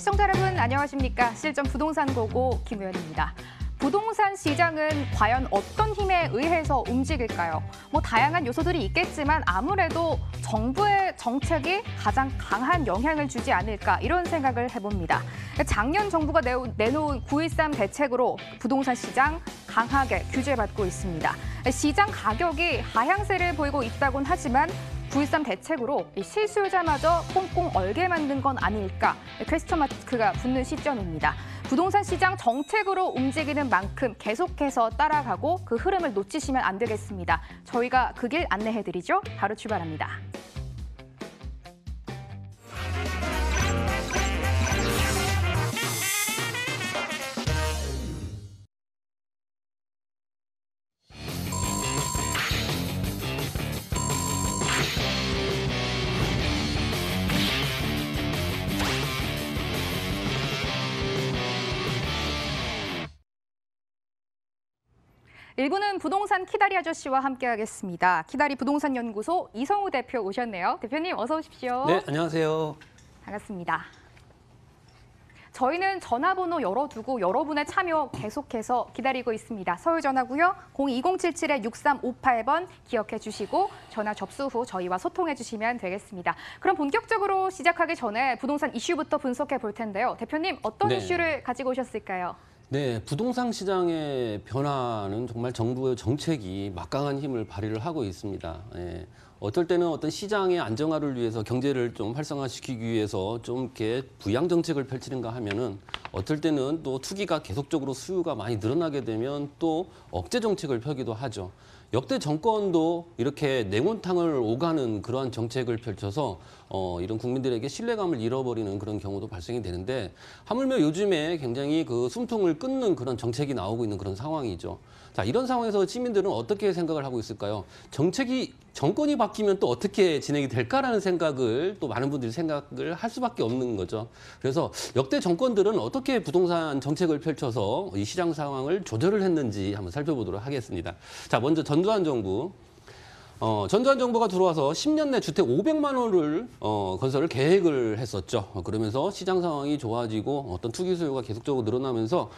시청자 여러분 안녕하십니까? 실전 부동산 고고 김우현입니다. 부동산 시장은 과연 어떤 힘에 의해서 움직일까요? 다양한 요소들이 있겠지만 아무래도 정부의 정책이 가장 강한 영향을 주지 않을까 이런 생각을 해봅니다. 작년 정부가 내놓은 9.13 대책으로 부동산 시장 강하게 규제받고 있습니다. 시장 가격이 하향세를 보이고 있다곤 하지만 9.13 대책으로 실수요자마저 꽁꽁 얼게 만든 건 아닐까 퀘스천 마크가 붙는 시점입니다. 부동산 시장 정책으로 움직이는 만큼 계속해서 따라가고 그 흐름을 놓치시면 안 되겠습니다. 저희가 그 길 안내해드리죠. 바로 출발합니다. 일부는 부동산 키다리 아저씨와 함께하겠습니다. 키다리 부동산 연구소 이성우 대표 오셨네요. 대표님 어서 오십시오. 네, 안녕하세요. 반갑습니다. 저희는 전화번호 열어두고 여러분의 참여 계속해서 기다리고 있습니다. 서울 전화고요. 02077-6358번 기억해 주시고 전화 접수 후 저희와 소통해 주시면 되겠습니다. 그럼 본격적으로 시작하기 전에 부동산 이슈부터 분석해 볼 텐데요. 대표님 어떤 이슈를 가지고 오셨을까요? 네, 부동산 시장의 변화는 정말 정부의 정책이 막강한 힘을 발휘를 하고 있습니다. 예, 어떨 때는 어떤 시장의 안정화를 위해서 경제를 좀 활성화시키기 위해서 좀 이렇게 부양 정책을 펼치는가 하면은 어떨 때는 또 투기가 계속적으로 수요가 많이 늘어나게 되면 또 억제 정책을 펴기도 하죠. 역대 정권도 이렇게 냉온탕을 오가는 그러한 정책을 펼쳐서 이런 국민들에게 신뢰감을 잃어버리는 그런 경우도 발생이 되는데 하물며 요즘에 굉장히 그 숨통을 끊는 그런 정책이 나오고 있는 그런 상황이죠. 자, 이런 상황에서 시민들은 어떻게 생각을 하고 있을까요? 정권이 바뀌면 또 어떻게 진행이 될까라는 생각을 또 많은 분들이 생각을 할 수밖에 없는 거죠. 그래서 역대 정권들은 어떻게 부동산 정책을 펼쳐서 이 시장 상황을 조절을 했는지 한번 살펴보도록 하겠습니다. 자, 먼저 전두환 정부. 전두환 정부가 들어와서 10년 내 주택 500만 호를 건설을 계획을 했었죠. 그러면서 시장 상황이 좋아지고 어떤 투기 수요가 계속적으로 늘어나면서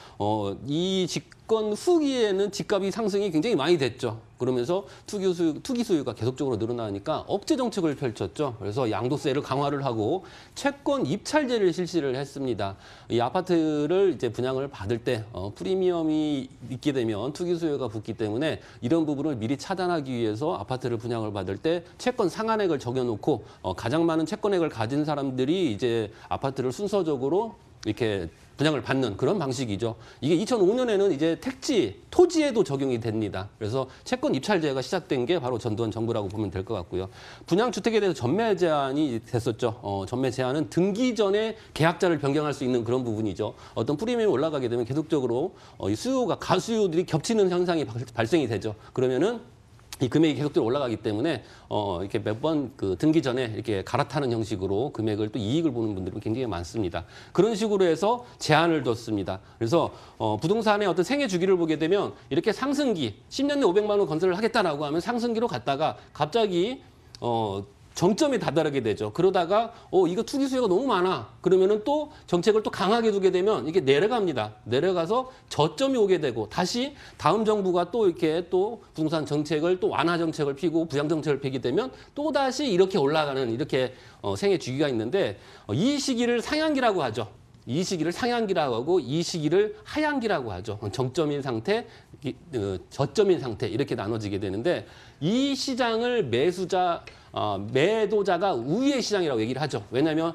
이 집권 후기에는 집값이 상승이 굉장히 많이 됐죠. 그러면서 투기 수요가 계속적으로 늘어나니까 억제 정책을 펼쳤죠. 그래서 양도세를 강화를 하고 채권 입찰제를 실시를 했습니다. 이 아파트를 이제 분양을 받을 때 프리미엄이 있게 되면 투기 수요가 붙기 때문에 이런 부분을 미리 차단하기 위해서 아파트를 분양을 받을 때 채권 상한액을 정해놓고 가장 많은 채권액을 가진 사람들이 이제 아파트를 순서적으로 이렇게 분양을 받는 그런 방식이죠. 이게 2005년에는 이제 택지, 토지에도 적용이 됩니다. 그래서 채권 입찰제가 시작된 게 바로 전두환 정부라고 보면 될 것 같고요. 분양주택에 대해서 전매 제한이 됐었죠. 전매 제한은 등기 전에 계약자를 변경할 수 있는 그런 부분이죠. 어떤 프리미엄이 올라가게 되면 계속적으로 이 수요가 가수요들이 겹치는 현상이 발생이 되죠. 그러면은 이 금액이 계속적으로 올라가기 때문에 이렇게 몇 번 그 등기 전에 이렇게 갈아타는 형식으로 금액을 또 이익을 보는 분들이 굉장히 많습니다. 그런 식으로 해서 제한을 뒀습니다. 그래서 부동산의 어떤 생애 주기를 보게 되면 이렇게 상승기 10년 내 500만 원 건설을 하겠다라고 하면 상승기로 갔다가 갑자기 정점에 다다르게 되죠. 그러다가 이거 투기 수요가 너무 많아. 그러면은 또 정책을 또 강하게 두게 되면 이게 내려갑니다. 내려가서 저점이 오게 되고 다시 다음 정부가 또 이렇게 또 부동산 정책을 또 완화 정책을 피고 부양 정책을 피게 되면 또 다시 이렇게 올라가는 이렇게 생애 주기가 있는데 이 시기를 상향기라고 하죠. 이 시기를 상향기라고 하고 이 시기를 하향기라고 하죠. 정점인 상태, 저점인 상태 이렇게 나눠지게 되는데 이 시장을 매도자가 우위의 시장이라고 얘기를 하죠. 왜냐하면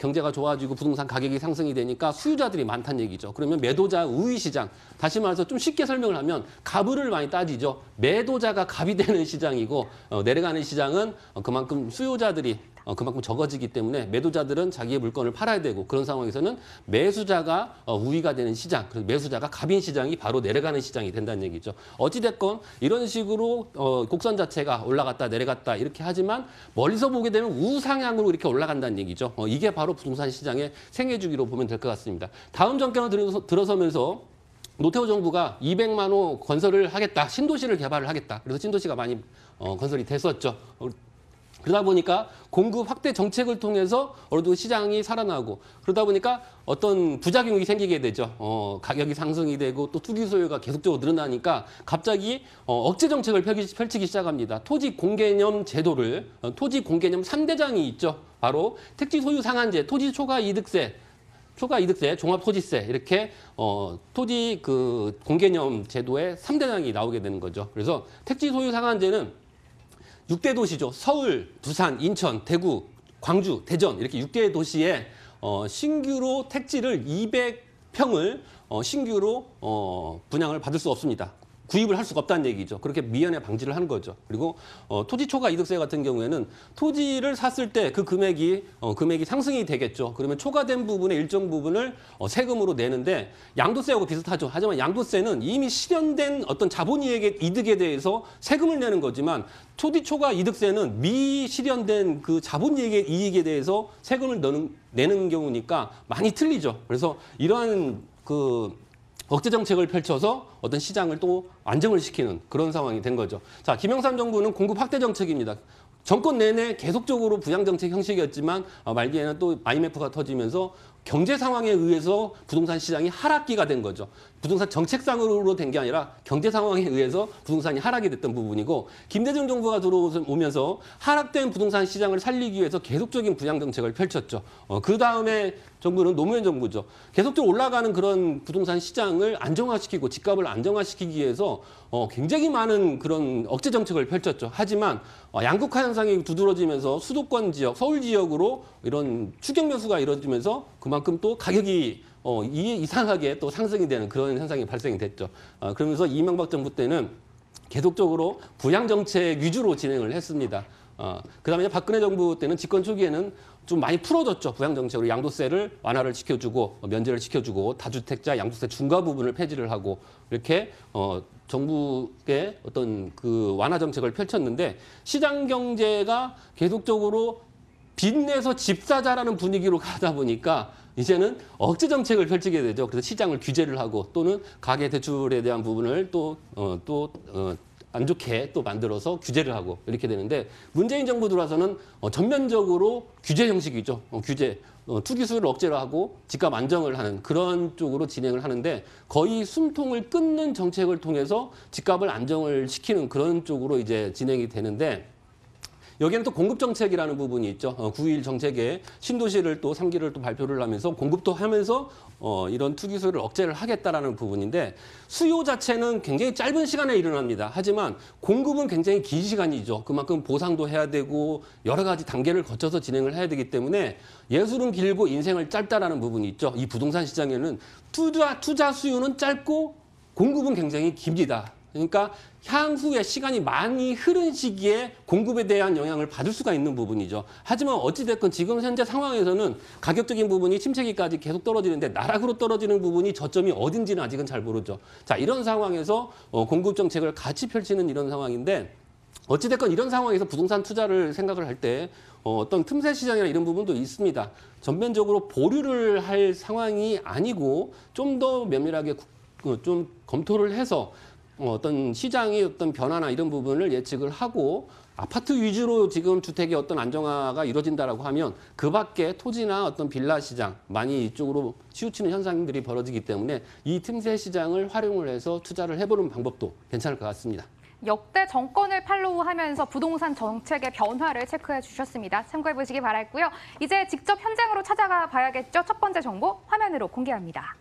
경제가 좋아지고 부동산 가격이 상승이 되니까 수요자들이 많다는 얘기죠. 그러면 매도자 우위 시장, 다시 말해서 좀 쉽게 설명을 하면 가불을 많이 따지죠. 매도자가 갑이 되는 시장이고 내려가는 시장은 그만큼 수요자들이 그만큼 적어지기 때문에 매도자들은 자기의 물건을 팔아야 되고 그런 상황에서는 매수자가 우위가 되는 시장, 그래서 매수자가 갑인 시장이 바로 내려가는 시장이 된다는 얘기죠. 어찌됐건 이런 식으로 곡선 자체가 올라갔다 내려갔다 이렇게 하지만 멀리서 보게 되면 우상향으로 이렇게 올라간다는 얘기죠. 이게 바로 부동산 시장의 생애 주기로 보면 될 것 같습니다. 다음 정권을 들어서면서 노태우 정부가 200만 호 건설을 하겠다, 신도시를 개발을 하겠다. 그래서 신도시가 많이 건설이 됐었죠. 그러다 보니까 공급 확대 정책을 통해서 어느 정도 시장이 살아나고 그러다 보니까 어떤 부작용이 생기게 되죠. 가격이 상승이 되고 또 투기 소요가 계속적으로 늘어나니까 갑자기 억제 정책을 펼치기 시작합니다. 토지 공개념 제도를 토지 공개념 3대장이 있죠. 바로 택지 소유 상한제, 토지 초과 이득세, 종합토지세 이렇게 토지 그 공개념 제도의 3대장이 나오게 되는 거죠. 그래서 택지 소유 상한제는 6대 도시죠. 서울, 부산, 인천, 대구, 광주, 대전 이렇게 6개 도시에 신규로 택지를 200평을 신규로 분양을 받을 수 없습니다. 구입을 할 수가 없다는 얘기죠. 그렇게 미연에 방지를 하는 거죠. 그리고 토지 초과 이득세 같은 경우에는 토지를 샀을 때 그 금액이 상승이 되겠죠. 그러면 초과된 부분의 일정 부분을 세금으로 내는데 양도세하고 비슷하죠. 하지만 양도세는 이미 실현된 어떤 자본이익의 이득에 대해서 세금을 내는 거지만 토지 초과 이득세는 미실현된 그 자본이익의 이익에 대해서 세금을 내는 경우니까 많이 틀리죠. 그래서 이러한 억제 정책을 펼쳐서 어떤 시장을 또 안정을 시키는 그런 상황이 된 거죠. 자, 김영삼 정부는 공급 확대 정책입니다. 정권 내내 계속적으로 부양 정책 형식이었지만 말기에는 또 IMF가 터지면서 경제 상황에 의해서 부동산 시장이 하락기가 된 거죠. 부동산 정책상으로 된 게 아니라 경제 상황에 의해서 부동산이 하락이 됐던 부분이고 김대중 정부가 들어오면서 하락된 부동산 시장을 살리기 위해서 계속적인 부양 정책을 펼쳤죠. 그 다음에 정부는 노무현 정부죠. 계속적으로 올라가는 그런 부동산 시장을 안정화시키고 집값을 안정화시키기 위해서 굉장히 많은 그런 억제 정책을 펼쳤죠. 하지만 양극화 현상이 두드러지면서 수도권 지역, 서울 지역으로 이런 추경 매수가 이루어지면서 그만큼 또 가격이 이상하게 또 상승이 되는 그런 현상이 발생이 됐죠. 그러면서 이명박 정부 때는 계속적으로 부양 정책 위주로 진행을 했습니다. 그다음에 박근혜 정부 때는 집권 초기에는 좀 많이 풀어줬죠. 부양 정책으로 양도세를 완화를 시켜주고 면제를 시켜주고 다주택자 양도세 중과 부분을 폐지를 하고 이렇게 정부의 어떤 그 완화 정책을 펼쳤는데 시장 경제가 계속적으로 빚내서 집 사자라는 분위기로 가다 보니까 이제는 억제 정책을 펼치게 되죠. 그래서 시장을 규제를 하고 또는 가계 대출에 대한 부분을 안 좋게 또 만들어서 규제를 하고 이렇게 되는데 문재인 정부 들어와서는 전면적으로 규제 형식이죠. 투기 수요를 억제를 하고 집값 안정을 하는 그런 쪽으로 진행을 하는데 거의 숨통을 끊는 정책을 통해서 집값을 안정을 시키는 그런 쪽으로 이제 진행이 되는데 여기에는 또 공급 정책이라는 부분이 있죠. 9.21 정책에 신도시를 또 3기를 또 발표를 하면서 공급도 하면서 이런 투기 수요를 억제를 하겠다라는 부분인데 수요 자체는 굉장히 짧은 시간에 일어납니다. 하지만 공급은 굉장히 긴 시간이죠. 그만큼 보상도 해야 되고 여러 가지 단계를 거쳐서 진행을 해야 되기 때문에 예술은 길고 인생은 짧다라는 부분이 있죠. 이 부동산 시장에는 투자 수요는 짧고 공급은 굉장히 깁니다. 그러니까 향후에 시간이 많이 흐른 시기에 공급에 대한 영향을 받을 수가 있는 부분이죠. 하지만 어찌됐건 지금 현재 상황에서는 가격적인 부분이 침체기까지 계속 떨어지는데 나락으로 떨어지는 부분이 저점이 어딘지는 아직은 잘 모르죠. 자, 이런 상황에서 공급 정책을 같이 펼치는 이런 상황인데 어찌됐건 이런 상황에서 부동산 투자를 생각을 할 때 어떤 틈새 시장이나 이런 부분도 있습니다. 전면적으로 보류를 할 상황이 아니고 좀 더 면밀하게 좀 검토를 해서 어떤 시장의 어떤 변화나 이런 부분을 예측을 하고 아파트 위주로 지금 주택의 어떤 안정화가 이루어진다라고 하면 그 밖에 토지나 어떤 빌라 시장 많이 이쪽으로 치우치는 현상들이 벌어지기 때문에 이 틈새 시장을 활용을 해서 투자를 해보는 방법도 괜찮을 것 같습니다. 역대 정권을 팔로우하면서 부동산 정책의 변화를 체크해 주셨습니다. 참고해 보시기 바랄고요. 이제 직접 현장으로 찾아가 봐야겠죠. 첫 번째 정보 화면으로 공개합니다.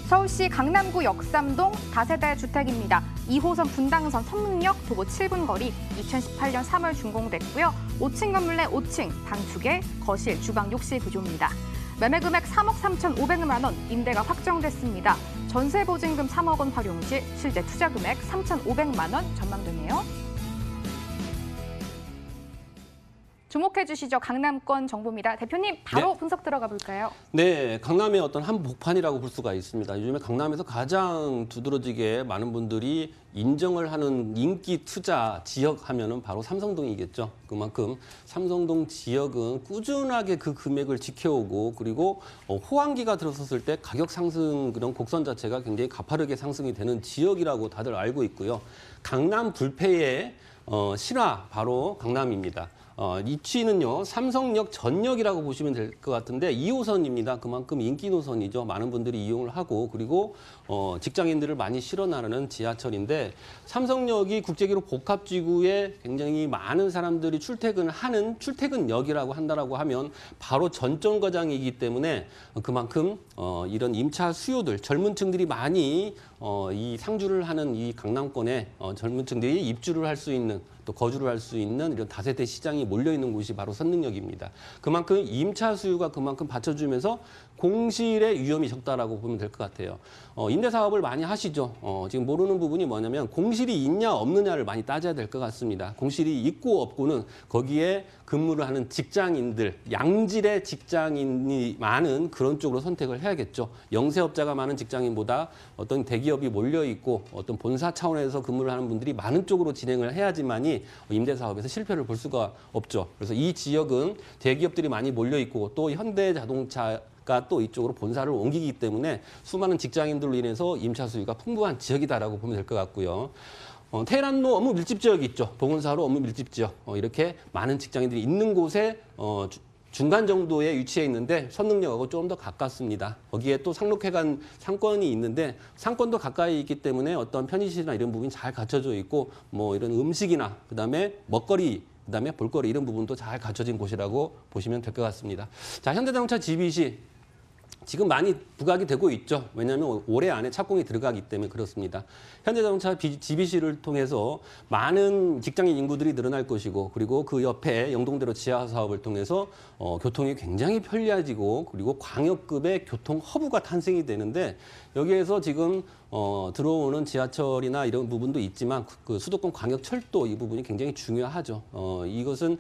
서울시 강남구 역삼동 다세대 주택입니다. 2호선 분당선 선문역 도보 7분 거리 2018년 3월 준공됐고요. 5층 건물 내 5층, 방 2개, 거실, 주방, 욕실 구조입니다. 매매 금액 3억 3,500만 원, 임대가 확정됐습니다. 전세 보증금 3억 원 활용 시 실제 투자 금액 3,500만 원 전망되네요. 주목해 주시죠. 강남권 정보입니다. 대표님, 바로 네. 분석 들어가 볼까요? 네, 강남의 어떤 한복판이라고 볼 수가 있습니다. 요즘에 강남에서 가장 두드러지게 많은 분들이 인정을 하는 인기 투자 지역 하면은 바로 삼성동이겠죠. 그만큼 삼성동 지역은 꾸준하게 그 금액을 지켜오고 그리고 호황기가 들어섰을 때 가격 상승 그런 곡선 자체가 굉장히 가파르게 상승이 되는 지역이라고 다들 알고 있고요. 강남 불패의 신화 바로 강남입니다. 위치는요, 삼성역 전역이라고 보시면 될 것 같은데 2호선입니다. 그만큼 인기 노선이죠. 많은 분들이 이용을 하고, 그리고 직장인들을 많이 실어 나르는 지하철인데, 삼성역이 국제기록 복합지구에 굉장히 많은 사람들이 출퇴근하는 출퇴근역이라고 한다라고 하면 바로 전정거장이기 때문에 그만큼 이런 임차 수요들, 젊은 층들이 많이 이 상주를 하는 이 강남권에 젊은 층들이 입주를 할 수 있는, 또 거주를 할 수 있는 이런 다세대 시장이 몰려 있는 곳이 바로 선릉역입니다. 그만큼 임차 수요가 그만큼 받쳐주면서 공실의 위험이 적다라고 보면 될 것 같아요. 임대 사업을 많이 하시죠. 지금 모르는 부분이 뭐냐면 공실이 있냐 없느냐를 많이 따져야 될 것 같습니다. 공실이 있고 없고는 거기에 근무를 하는 직장인들, 양질의 직장인이 많은 그런 쪽으로 선택을 해야겠죠. 영세업자가 많은 직장인보다 어떤 대기업이 몰려 있고 어떤 본사 차원에서 근무를 하는 분들이 많은 쪽으로 진행을 해야지만이 임대 사업에서 실패를 볼 수가 없죠. 그래서 이 지역은 대기업들이 많이 몰려 있고 또 현대자동차가 또 이쪽으로 본사를 옮기기 때문에 수많은 직장인들로 인해서 임차 수요가 풍부한 지역이다라고 보면 될 것 같고요. 테헤란로 업무 밀집 지역이 있죠. 보건사로 업무 밀집 지역. 이렇게 많은 직장인들이 있는 곳에 중간 정도에 위치해 있는데 선릉역하고 조금 더 가깝습니다. 거기에 또 상록회관 상권이 있는데 상권도 가까이 있기 때문에 어떤 편의시설이나 이런 부분이 잘 갖춰져 있고 뭐 이런 음식이나 그다음에 먹거리, 그다음에 볼거리 이런 부분도 잘 갖춰진 곳이라고 보시면 될 것 같습니다. 자, 현대자동차 GBC 지금 많이 부각이 되고 있죠. 왜냐하면 올해 안에 착공이 들어가기 때문에 그렇습니다. 현대자동차 GBC를 통해서 많은 직장인 인구들이 늘어날 것이고, 그리고 그 옆에 영동대로 지하 사업을 통해서 교통이 굉장히 편리해지고, 그리고 광역급의 교통 허브가 탄생이 되는데, 여기에서 지금 들어오는 지하철이나 이런 부분도 있지만 그 수도권 광역철도 이 부분이 굉장히 중요하죠. 이것은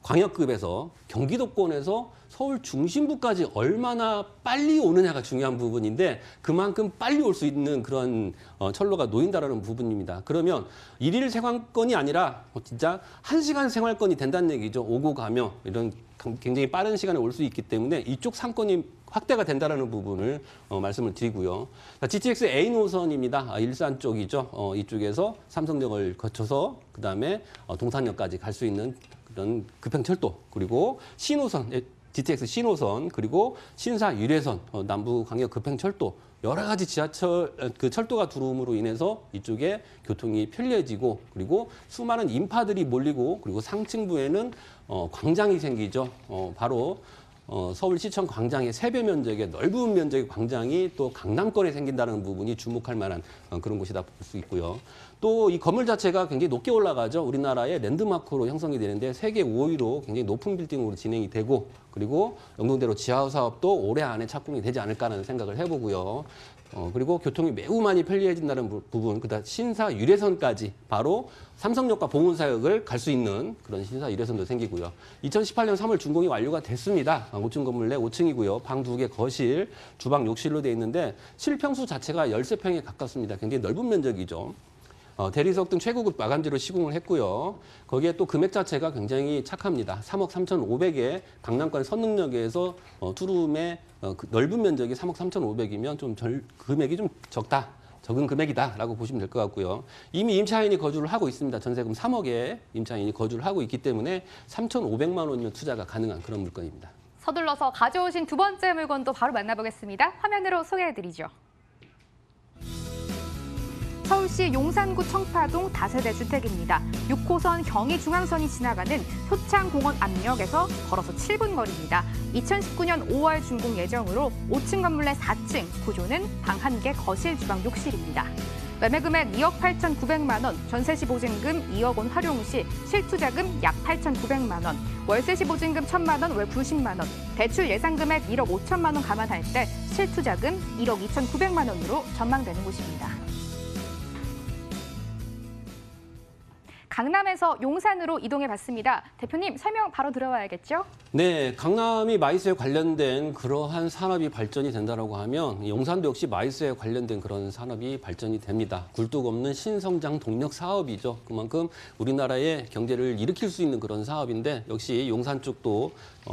광역급에서 경기도권에서 서울 중심부까지 얼마나 빨리 오느냐가 중요한 부분인데, 그만큼 빨리 올 수 있는 그런 철로가 놓인다라는 부분입니다. 그러면 일일 생활권이 아니라 진짜 1시간 생활권이 된다는 얘기죠. 오고 가며 이런 굉장히 빠른 시간에 올 수 있기 때문에 이쪽 상권이 확대가 된다는 부분을 말씀을 드리고요. GTX A 노선입니다. 일산 쪽이죠. 이쪽에서 삼성역을 거쳐서 그다음에 동산역까지 갈 수 있는 그런 급행철도, 그리고 C노선, GTX C노선, 그리고 신사 유례선, 남부 광역 급행철도, 여러 가지 지하철, 그 철도가 들어옴으로 인해서 이쪽에 교통이 편리해지고, 그리고 수많은 인파들이 몰리고, 그리고 상층부에는 광장이 생기죠. 바로 서울시청 광장의 3배 면적의 넓은 면적의 광장이 또 강남권에 생긴다는 부분이 주목할 만한 그런 곳이다 볼 수 있고요. 또 이 건물 자체가 굉장히 높게 올라가죠. 우리나라의 랜드마크로 형성이 되는데 세계 5위로 굉장히 높은 빌딩으로 진행이 되고, 그리고 영동대로 지하 사업도 올해 안에 착공이 되지 않을까라는 생각을 해보고요. 그리고 교통이 매우 많이 편리해진다는 부분, 그다음 신사 유례선까지 바로 삼성역과 보문사역을 갈 수 있는 그런 신사 유례선도 생기고요. 2018년 3월 준공이 완료가 됐습니다. 5층 건물 내 5층이고요. 방 2개 거실, 주방 욕실로 되어 있는데 실평수 자체가 13평에 가깝습니다. 굉장히 넓은 면적이죠. 대리석 등 최고급 마감재로 시공을 했고요. 거기에 또 금액 자체가 굉장히 착합니다. 3억 3,500에 강남권 선릉역에서 투룸의 그 넓은 면적이 3억 3,500이면 좀 금액이 좀 적은 금액이다라고 보시면 될 것 같고요. 이미 임차인이 거주를 하고 있습니다. 전세금 3억에 임차인이 거주를 하고 있기 때문에 3,500만 원이면 투자가 가능한 그런 물건입니다. 서둘러서 가져오신 두 번째 물건도 바로 만나보겠습니다. 화면으로 소개해드리죠. 서울시 용산구 청파동 다세대 주택입니다. 6호선 경의중앙선이 지나가는 효창공원 앞역에서 걸어서 7분 거리입니다. 2019년 5월 준공 예정으로 5층 건물 내 4층, 구조는 방 1개, 거실, 주방, 욕실입니다. 매매금액 2억 8,900만 원, 전세시 보증금 2억 원 활용 시 실투자금 약 8,900만 원, 월세시 보증금 1,000만 원, 월 90만 원, 대출 예상금액 1억 5천만 원 감안할 때 실투자금 1억 2,900만 원으로 전망되는 곳입니다. 강남에서 용산으로 이동해봤습니다. 대표님, 설명 바로 들어와야겠죠? 네, 강남이 마이스에 관련된 그러한 산업이 발전이 된다고 하면 용산도 역시 마이스에 관련된 그런 산업이 발전이 됩니다. 굴뚝 없는 신성장 동력 사업이죠. 그만큼 우리나라의 경제를 일으킬 수 있는 그런 사업인데, 역시 용산 쪽도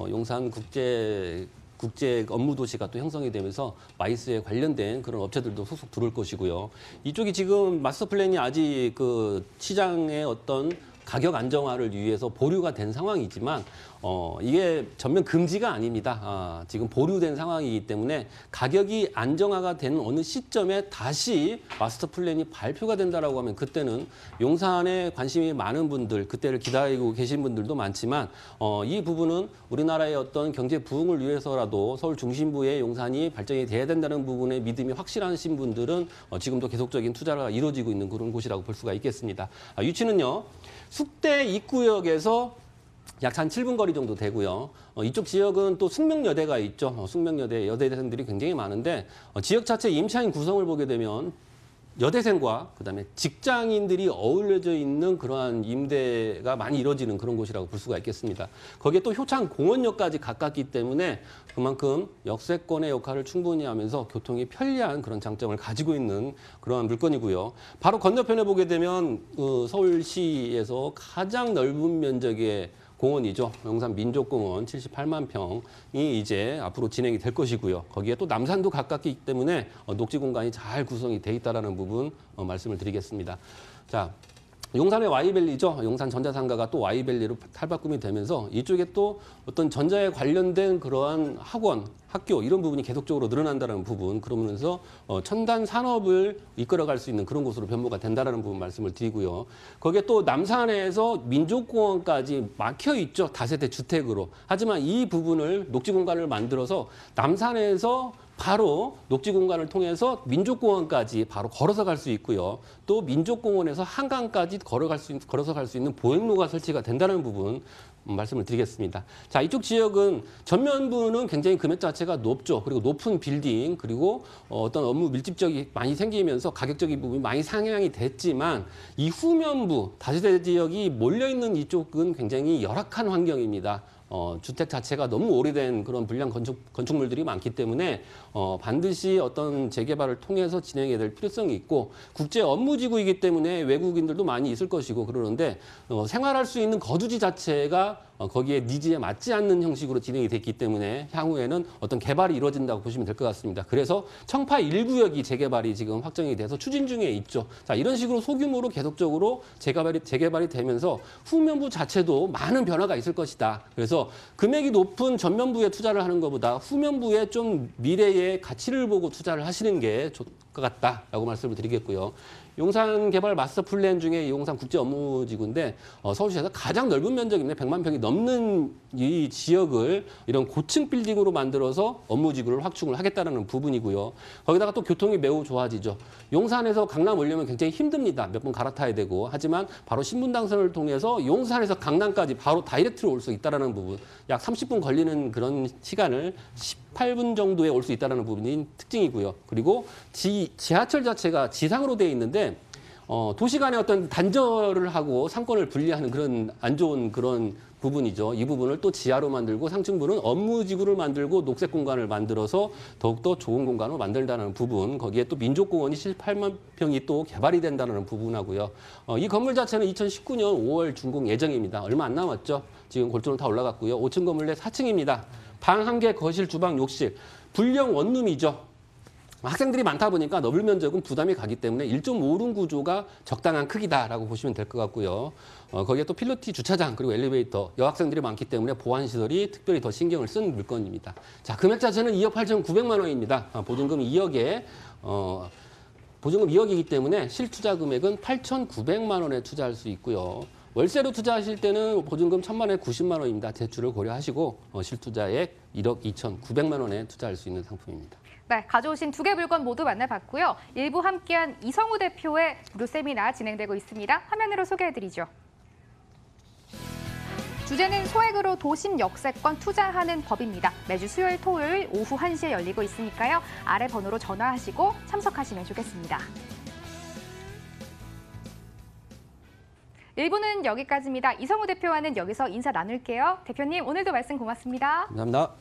용산 국제 국제 업무 도시가 또 형성이 되면서 마이스에 관련된 그런 업체들도 속속 들어올 것이고요. 이쪽이 지금 마스터 플랜이 아직 그 시장의 어떤 가격 안정화를 위해서 보류가 된 상황이지만 이게 전면 금지가 아닙니다. 지금 보류된 상황이기 때문에 가격이 안정화가 된 어느 시점에 다시 마스터 플랜이 발표가 된다라고 하면 그때는 용산에 관심이 많은 분들, 그때를 기다리고 계신 분들도 많지만 이 부분은 우리나라의 어떤 경제 부흥을 위해서라도 서울 중심부의 용산이 발전이 돼야 된다는 부분에 믿음이 확실하신 분들은 지금도 계속적인 투자가 이루어지고 있는 그런 곳이라고 볼 수가 있겠습니다. 위치는요. 숙대 입구역에서 약 한 7분 거리 정도 되고요. 이쪽 지역은 또 숙명여대가 있죠. 숙명여대 여대생들이 굉장히 많은데 지역 자체 임차인 구성을 보게 되면 여대생과 그다음에 직장인들이 어울려져 있는 그러한 임대가 많이 이루어지는 그런 곳이라고 볼 수가 있겠습니다. 거기에 또 효창 공원역까지 가깝기 때문에 그만큼 역세권의 역할을 충분히 하면서 교통이 편리한 그런 장점을 가지고 있는 그러한 물건이고요. 바로 건너편에 보게 되면 서울시에서 가장 넓은 면적의 공원이죠. 용산 민족공원 78만 평이 이제 앞으로 진행이 될 것이고요. 거기에 또 남산도 가깝기 때문에 녹지 공간이 잘 구성이 돼 있다는 부분 말씀을 드리겠습니다. 자, 용산의 Y밸리죠. 용산 전자상가가 또 Y밸리로 탈바꿈이 되면서 이쪽에 또 어떤 전자에 관련된 그러한 학원, 학교 이런 부분이 계속적으로 늘어난다는 부분, 그러면서 첨단 산업을 이끌어갈 수 있는 그런 곳으로 변모가 된다는 부분 말씀을 드리고요. 거기에 또 남산에서 민족공원까지 막혀 있죠. 다세대 주택으로. 하지만 이 부분을 녹지 공간을 만들어서 남산에서 바로 녹지 공간을 통해서 민족공원까지 바로 걸어서 갈 수 있고요. 또 민족공원에서 한강까지 걸어서 갈 수 있는 보행로가 설치가 된다는 부분 말씀을 드리겠습니다. 자, 이쪽 지역은 전면부는 굉장히 금액 자체가 높죠. 그리고 높은 빌딩, 그리고 어떤 업무 밀집적이 많이 생기면서 가격적인 부분이 많이 상향이 됐지만 이 후면부, 다세대 지역이 몰려있는 이쪽은 굉장히 열악한 환경입니다. 주택 자체가 너무 오래된 그런 불량 건축물들이 많기 때문에 반드시 어떤 재개발을 통해서 진행해야 될 필요성이 있고 국제 업무지구이기 때문에 외국인들도 많이 있을 것이고 그러는데 생활할 수 있는 거주지 자체가 거기에 니즈에 맞지 않는 형식으로 진행이 됐기 때문에 향후에는 어떤 개발이 이루어진다고 보시면 될 것 같습니다. 그래서 청파 1구역이 재개발이 지금 확정이 돼서 추진 중에 있죠. 자, 이런 식으로 소규모로 계속적으로 재개발이 되면서 후면부 자체도 많은 변화가 있을 것이다. 그래서 금액이 높은 전면부에 투자를 하는 것보다 후면부에 좀 미래의 가치를 보고 투자를 하시는 게 좋을 것 같다라고 말씀을 드리겠고요. 용산 개발 마스터 플랜 중에 용산 국제 업무지구인데 서울시에서 가장 넓은 면적인데 100만 평이 넘는 이 지역을 이런 고층 빌딩으로 만들어서 업무지구를 확충을 하겠다는 부분이고요. 거기다가 또 교통이 매우 좋아지죠. 용산에서 강남 오려면 굉장히 힘듭니다. 몇 번 갈아타야 되고. 하지만 바로 신분당선을 통해서 용산에서 강남까지 바로 다이렉트로 올 수 있다는 부분. 약 30분 걸리는 그런 시간을 18분 정도에 올 수 있다는 부분이 특징이고요. 그리고 지하철 자체가 지상으로 되어 있는데 도시 간의 어떤 단절을 하고 상권을 분리하는 그런 안 좋은 그런 부분이죠. 이 부분을 또 지하로 만들고 상층부는 업무지구를 만들고 녹색 공간을 만들어서 더욱더 좋은 공간을 만들다는 부분, 거기에 또 민족공원이 78만 평이 또 개발이 된다는 부분하고요. 이 건물 자체는 2019년 5월 준공 예정입니다. 얼마 안 남았죠. 지금 골조는 다 올라갔고요. 5층 건물 내 4층입니다. 방 1개, 거실, 주방, 욕실. 불량 원룸이죠. 학생들이 많다 보니까 넓은 면적은 부담이 가기 때문에 1.5룸 구조가 적당한 크기다라고 보시면 될 것 같고요. 거기에 또 필로티 주차장 그리고 엘리베이터, 여학생들이 많기 때문에 보안시설이 특별히 더 신경을 쓴 물건입니다. 자, 금액 자체는 2억 8,900만 원입니다. 보증금 2억에 보증금 2억이기 때문에 실투자 금액은 8,900만 원에 투자할 수 있고요. 월세로 투자하실 때는 보증금 1,000만 원에 90만 원입니다. 대출을 고려하시고 실투자액 1억 2,900만 원에 투자할 수 있는 상품입니다. 네, 가져오신 두 개 물건 모두 만나봤고요. 일부 함께한 이성우 대표의 무료 세미나 진행되고 있습니다. 화면으로 소개해드리죠. 주제는 소액으로 도심 역세권 투자하는 법입니다. 매주 수요일, 토요일 오후 1시에 열리고 있으니까요. 아래 번호로 전화하시고 참석하시면 좋겠습니다. 1부는 여기까지입니다. 이성우 대표와는 여기서 인사 나눌게요. 대표님, 오늘도 말씀 고맙습니다. 감사합니다.